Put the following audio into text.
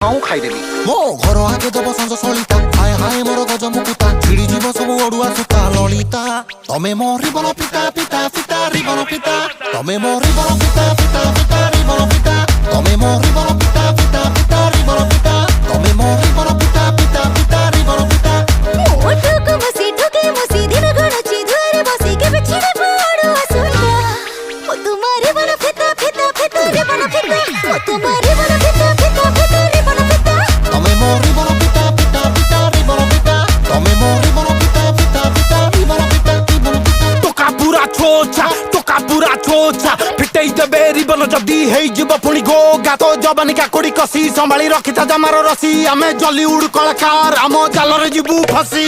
खाईदेवी मो घर आगे दब संज सलिता हाय हाय मोर गज मुकुता छिड़ी जीव सब ओडुआ सुता ललिता तमे मोरी बल पिता पिता पिता रिबन पिता तमे मोरी बल पिता पिता पिता रिबन पिता तमे मोरी बल पिता पिता पिता रिबन पिता तमे मोरी बल पिता पिता पिता रिबन पिता ओठको मसी दिन गणची दुआरे बसी के बिछड़े पड़ो असुंदा ओ तुम्हारे बल पिता पिता पिता रिबन पिता ओ तुम्हारे बल पिता पिता पिता रिबन पिता तमे मोरी बल पिता पिता पिता रिबन पिता तमे मोरी बल पिता पिता पिता रिबन पिता रिबन पिता टोका पूरा छोचा फिटई देबे रिबन जदी हेई जीव पुणी गो गातो जवानी काकुड़ी कसी संभाली रखिता जमार रसी आमे जली उड़ कलाकार आम जालरे जीवु फसी।